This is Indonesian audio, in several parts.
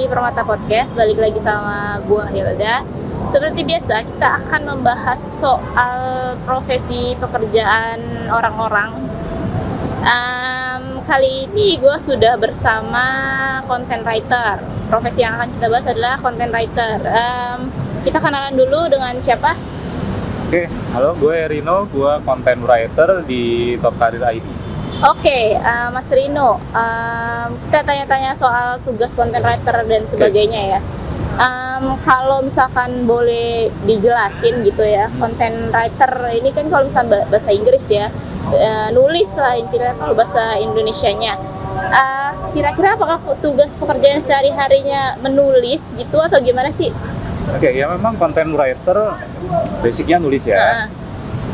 Permata Podcast, balik lagi sama gua Hilda. Seperti biasa, kita akan membahas soal profesi pekerjaan orang-orang. Kali ini gue sudah bersama content writer. Profesi yang akan kita bahas adalah content writer. Kita kenalan dulu dengan siapa? Oke, halo, gue Rino, gue content writer di Top Karir ID. Oke, Mas Rino, kita tanya-tanya soal tugas content writer dan sebagainya ya. Kalau misalkan boleh dijelasin gitu ya, content writer ini kan kalau misalkan bahasa Inggris ya, nulis lah intinya kalau bahasa Indonesianya. Kira-kira apakah tugas pekerjaan sehari-harinya menulis gitu atau gimana sih? Oke, ya memang content writer basicnya nulis ya.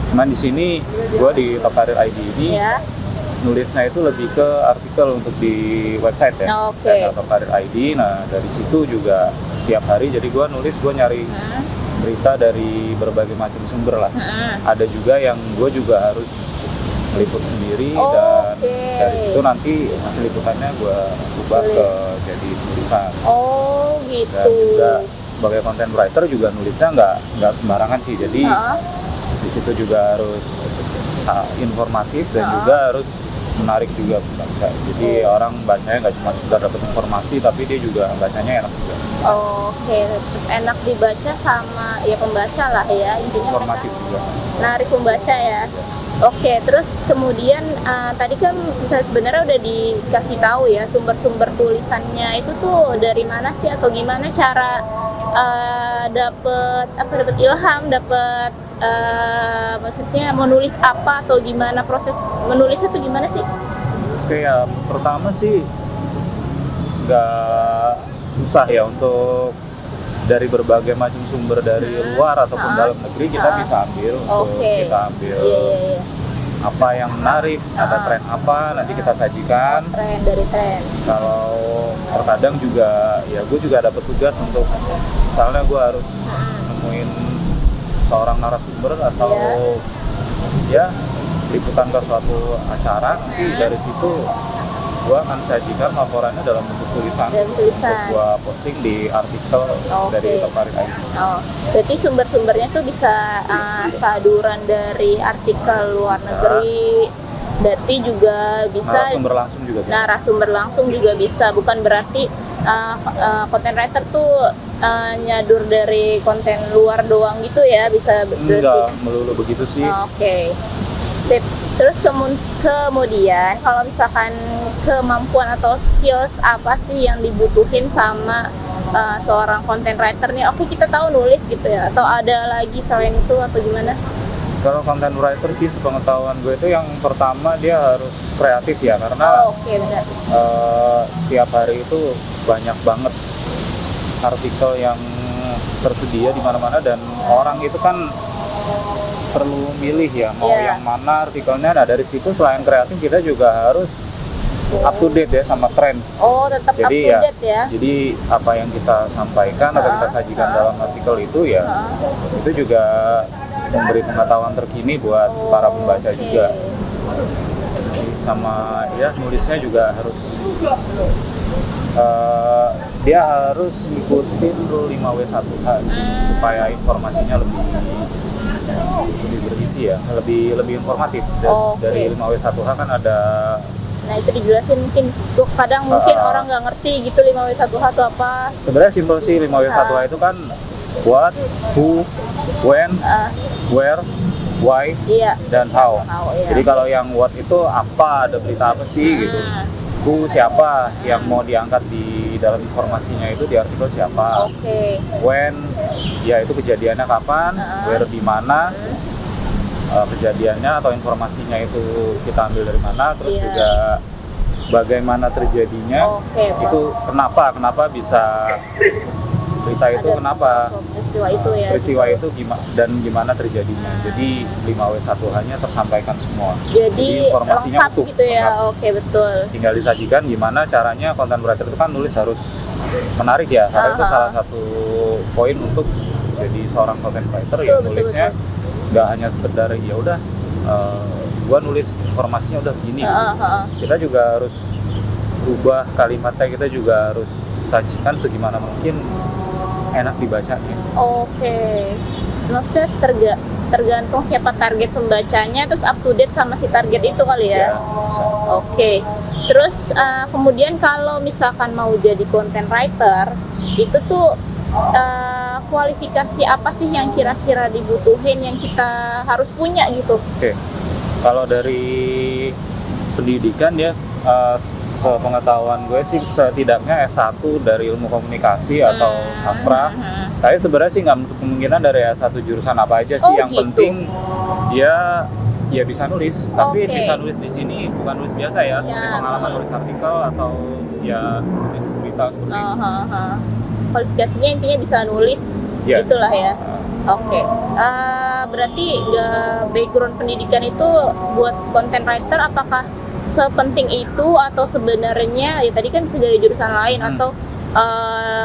Cuman di sini gue di Top Karir ID ini nulisnya itu lebih ke artikel untuk di website ya. Channel Top Karir ID. Nah dari situ juga setiap hari jadi gue nulis, gue nyari berita dari berbagai macam sumber lah. Ada juga yang gue juga harus meliput sendiri dan dari situ nanti hasil liputannya gue ubah ke jadi tulisan. Oh gitu. Dan juga sebagai content writer juga nulisnya nggak sembarangan sih. Jadi di situ juga harus informatif dan juga harus menarik juga pembaca. Jadi orang bacanya nggak cuma sekedar dapat informasi, tapi dia juga bacanya enak juga. Enak dibaca sama ya pembaca lah ya intinya. Informatif juga. Menarik pembaca ya. Terus kemudian tadi kan sebenarnya udah dikasih tahu ya sumber-sumber tulisannya itu tuh dari mana sih atau gimana cara dapat ilham, maksudnya menulis apa atau gimana proses menulisnya tuh gimana sih? Oke ya, pertama sih nggak susah ya untuk dari berbagai macam sumber dari luar ataupun dalam negeri kita bisa ambil untuk kita ambil apa yang menarik, ada tren apa nanti kita sajikan. Dari tren. Kalau terkadang juga ya gue juga dapat tugas untuk misalnya gue harus nemuin seorang narasumber atau ya liputan ke suatu acara, nanti dari situ gue akan sajikan laporannya dalam bentuk tulisan untuk gue posting di artikel dari Top Karir ID. Berarti sumber-sumbernya tuh bisa saduran dari artikel luar negeri, berarti juga bisa narasumber langsung juga bisa. Bukan berarti content writer tuh nyadur dari konten luar doang gitu ya, bisa berarti. Enggak melulu begitu sih. Terus kemudian kalau misalkan kemampuan atau skills apa sih yang dibutuhin sama seorang content writer nih? Kita tahu nulis gitu ya, atau ada lagi selain itu atau gimana? Kalau content writer sih sepengetahuan gue itu yang pertama dia harus kreatif ya, karena setiap hari itu banyak banget artikel yang tersedia di mana-mana dan orang itu kan perlu milih ya mau yang mana artikelnya. Nah dari situ selain kreatif kita juga harus up to date ya sama tren. Tetap jadi up to date ya. Jadi apa yang kita sampaikan atau kita sajikan dalam artikel itu ya itu juga memberi pengetahuan terkini buat para pembaca juga. Jadi sama ya nulisnya juga harus dia harus ngikutin rule 5W1H supaya informasinya lebih berisi ya, lebih informatif. Dari 5W1H kan ada. Nah itu dijelasin mungkin, kadang mungkin orang nggak ngerti gitu 5W1H itu apa. Sebenarnya simpel sih 5W1H itu kan what, who, when, where, why, dan how. Jadi kalau yang what itu apa, ada berita apa sih gitu. Who siapa yang mau diangkat di dalam informasinya itu di artikel siapa. When ya itu kejadiannya kapan, where di mana kejadiannya atau informasinya itu kita ambil dari mana, terus juga bagaimana terjadinya, itu kenapa bisa berita itu kenapa peristiwa itu gimana terjadinya. Jadi 5W1H-nya tersampaikan semua. Jadi informasinya utuh gitu ya. Betul. Tinggal disajikan gimana caranya. Content writer itu kan nulis harus menarik ya, karena itu salah satu poin untuk jadi seorang content writer ya. Nulisnya nggak hanya sekedar ya udah gua nulis informasinya udah begini. Kita juga harus rubah kalimatnya, kita juga harus sajikan segimana mungkin enak dibacanya. Oke. Maksudnya tergantung siapa target pembacanya, terus up to date sama si target itu kali ya? Ya, bisa. Oke. Terus kemudian kalau misalkan mau jadi content writer, itu tuh kualifikasi apa sih yang kira-kira dibutuhin, yang kita harus punya gitu? Oke. Kalau dari pendidikan ya, sepengetahuan gue sih setidaknya S1 dari ilmu komunikasi atau sastra. Tapi sebenarnya sih nggak menutup kemungkinan dari S1 jurusan apa aja sih. Oh, Yang gitu. penting dia ya bisa nulis, tapi Oke. bisa nulis di sini bukan nulis biasa ya, seperti Ya, pengalaman betul. nulis artikel atau ya nulis berita seperti itu. Kualifikasinya intinya bisa nulis, Ya. itulah ya. Oke. Berarti background pendidikan itu buat content writer apakah sepenting itu, atau sebenarnya ya tadi kan bisa dari jurusan lain atau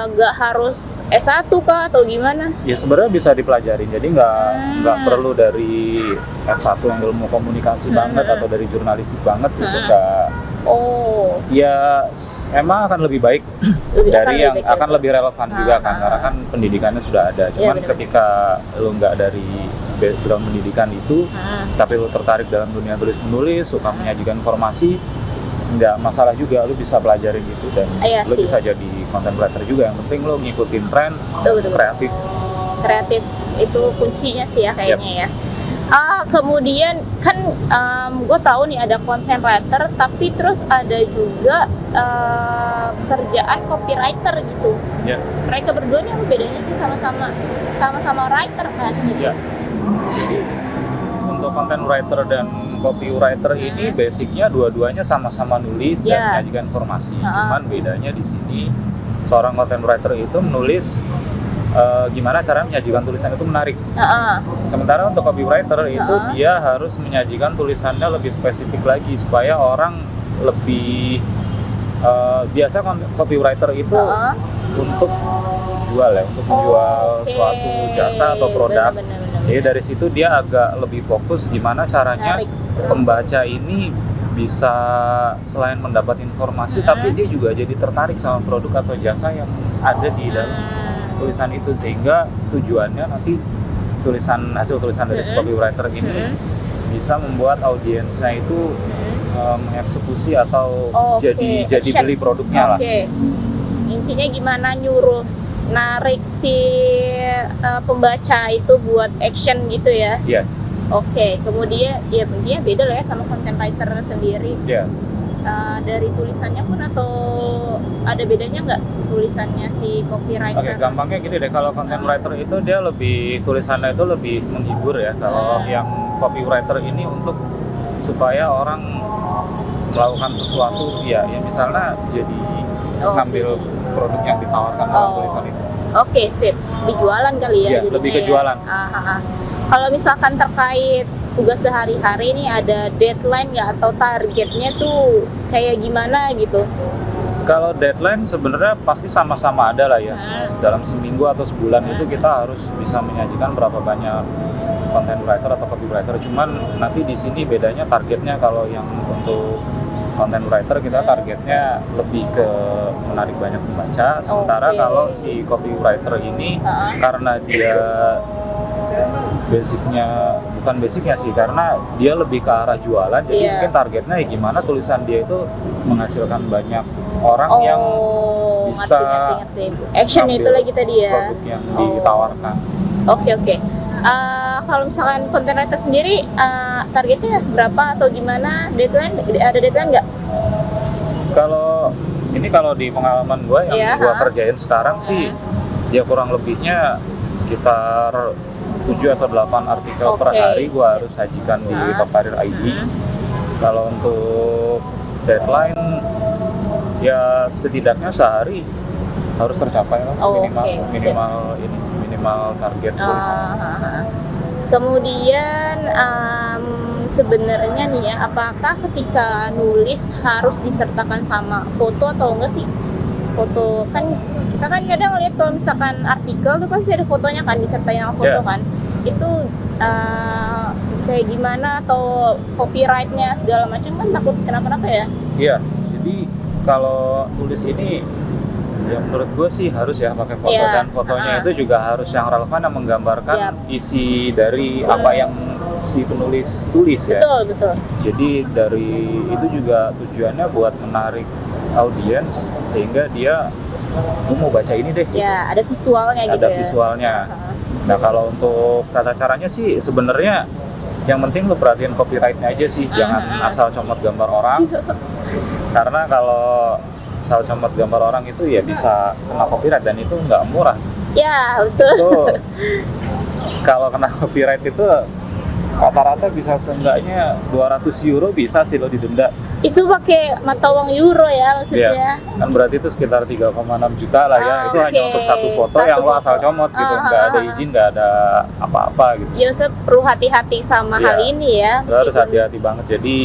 nggak harus S1 kah atau gimana? Ya sebenarnya bisa dipelajari, jadi nggak perlu dari S1 yang ilmu komunikasi banget atau dari jurnalistik banget gitu, nggak. Oh, Ya emang akan lebih baik dari yang baik, akan lebih relevan juga kan, karena kan pendidikannya sudah ada. Cuman benar-benar. ketika lu nggak dari background pendidikan itu, tapi lu tertarik dalam dunia tulis menulis, suka menyajikan informasi, nggak masalah juga, lu bisa pelajari gitu dan Iya lu sih. bisa jadi content writer juga. Yang penting lu ngikutin tren, Betul. kreatif. Kreatif itu kuncinya sih ya kayaknya ya. Kemudian kan gue tahu nih ada content writer, tapi terus ada juga kerjaan copywriter gitu. Ya. Mereka berdua nih apa bedanya sih, sama-sama writer kan gitu? Ya. Jadi untuk content writer dan copywriter ini basicnya dua-duanya sama-sama nulis dan menyajikan informasi. Cuman bedanya di sini seorang content writer itu menulis gimana cara menyajikan tulisan itu menarik. Sementara untuk copywriter itu dia harus menyajikan tulisannya lebih spesifik lagi supaya orang lebih biasa copywriter itu untuk jual ya, untuk menjual suatu jasa atau produk. Bener. Jadi dari situ dia agak lebih fokus gimana caranya pembaca ini bisa selain mendapat informasi tapi dia juga jadi tertarik sama produk atau jasa yang ada di dalam tulisan itu, sehingga tujuannya nanti hasil tulisan dari copywriter ini bisa membuat audiensnya itu mengeksekusi atau jadi beli produknya lah. Intinya gimana nyuruh narik si pembaca itu buat action gitu ya. Iya. Oke, kemudian ya intinya beda lah ya sama content writer sendiri. Iya. Dari tulisannya pun atau ada bedanya nggak tulisannya si copywriter? Oke, gampangnya gini deh, kalau content writer itu dia lebih tulisannya itu lebih menghibur ya. Kalau yang copywriter ini untuk supaya orang melakukan sesuatu ya misalnya jadi ngambil produk yang ditawarkan dalam tulisan itu. Oke, sip. Dijualan kali ya? Iya, lebih ke jualan. Kalau misalkan terkait tugas sehari-hari nih, ada deadline nggak atau targetnya tuh kayak gimana gitu? Kalau deadline sebenarnya pasti sama-sama ada lah ya. Dalam seminggu atau sebulan itu kita harus bisa menyajikan berapa banyak content writer atau copywriter. Cuman nanti di sini bedanya targetnya, kalau yang untuk content writer kita targetnya lebih ke menarik banyak pembaca. Sementara kalau si copywriter ini karena dia bukan basicnya sih, karena dia lebih ke arah jualan, jadi mungkin targetnya ya gimana tulisan dia itu menghasilkan banyak orang yang bisa ngerti. Action itu lagi tadi ya, produk yang ditawarkan. Oke. Kalau misalkan content writer sendiri targetnya berapa atau gimana, ada deadline nggak? Kalau di pengalaman gue yang gue kerjain sekarang sih ya kurang lebihnya sekitar 7 atau 8 artikel per hari gue harus sajikan di Top Karir ID. Kalau untuk deadline ya setidaknya sehari harus tercapai lah, minimal target tulisan. Kemudian sebenarnya nih ya, apakah ketika nulis harus disertakan sama foto atau enggak sih? Foto kan kita kan kadang lihat kalau misalkan artikel tuh pasti ada fotonya kan, disertai sama foto kan. Itu kayak gimana, atau copyrightnya segala macam kan takut kenapa-napa ya? Iya, jadi kalau tulis ini ya menurut gue sih harus ya pakai foto, Iya. dan fotonya itu juga harus yang relevan, yang menggambarkan Yap. isi dari apa yang si penulis tulis ya. Betul. Jadi dari itu juga tujuannya buat menarik audiens sehingga dia mau baca ini deh. Ya, ada visualnya gitu Ada ya. visualnya. Nah kalau untuk tata caranya sih sebenarnya yang penting lo perhatiin copyrightnya aja sih, jangan asal comot gambar orang. Karena kalau asal comot gambar orang itu ya bisa kena copyright, dan itu nggak murah. Ya, betul. Itu kalau kena copyright itu rata-rata bisa seenggaknya 200 euro bisa sih lo didenda. Itu pakai mata uang euro ya maksudnya. Iya, kan berarti itu sekitar 3,6 juta lah ya. Itu hanya Oke. untuk satu foto Satu yang lo asal foto. comot gitu, nggak ada izin, nggak ada apa-apa gitu. Ya, saya perlu hati-hati sama Iya. hal ini ya. Lo harus meskipun- hati-hati banget. Jadi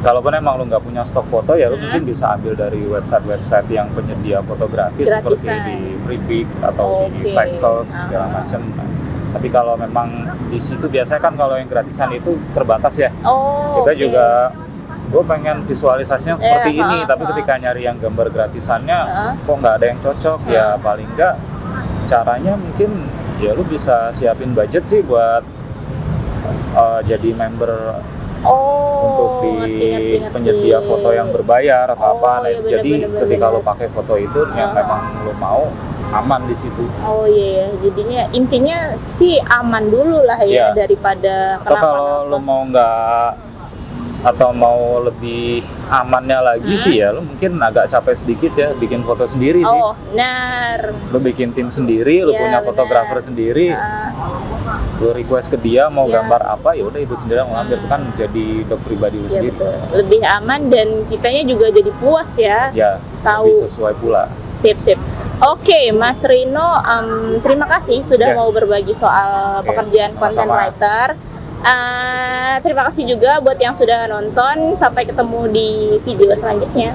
kalaupun emang lo nggak punya stok foto ya lo mungkin bisa ambil dari website-website yang penyedia foto gratis seperti Gratisan. di Freepik atau di Oke. Pexels segala macam. Nah, tapi kalau memang di situ biasanya kan kalau yang gratisan itu terbatas ya. Oh, Kita oke. juga gue pengen visualisasinya seperti ini, tapi ha. ketika nyari yang gambar gratisannya Ha. kok nggak ada yang cocok. Ya paling nggak caranya mungkin ya lu bisa siapin budget sih buat jadi member untuk Oh, di ngerti. penyedia foto yang berbayar atau Oh, apa. Nah, iya, jadi benar-benar. ketika lo pakai foto itu yang memang lo mau, aman di situ. Oh iya, jadinya intinya sih aman dulu lah ya Iya. daripada Atau kalau lo mau nggak, atau mau lebih amannya lagi sih ya, lo mungkin agak capek sedikit ya bikin foto sendiri sih. Oh, benar. Lo bikin tim sendiri, lo Iya, punya benar. fotografer sendiri, lo request ke dia mau Iya. gambar apa, ya udah itu sendiri yang mau ambil. Itu kan jadi dok pribadi lo Ya sendiri. betul. Lebih aman dan kitanya juga jadi puas ya. Ya, Tahu. lebih sesuai pula. Sip. Oke, Mas Rino, terima kasih sudah Ya. mau berbagi soal Oke, pekerjaan content sama-sama. writer. Terima kasih juga buat yang sudah nonton. Sampai ketemu di video selanjutnya.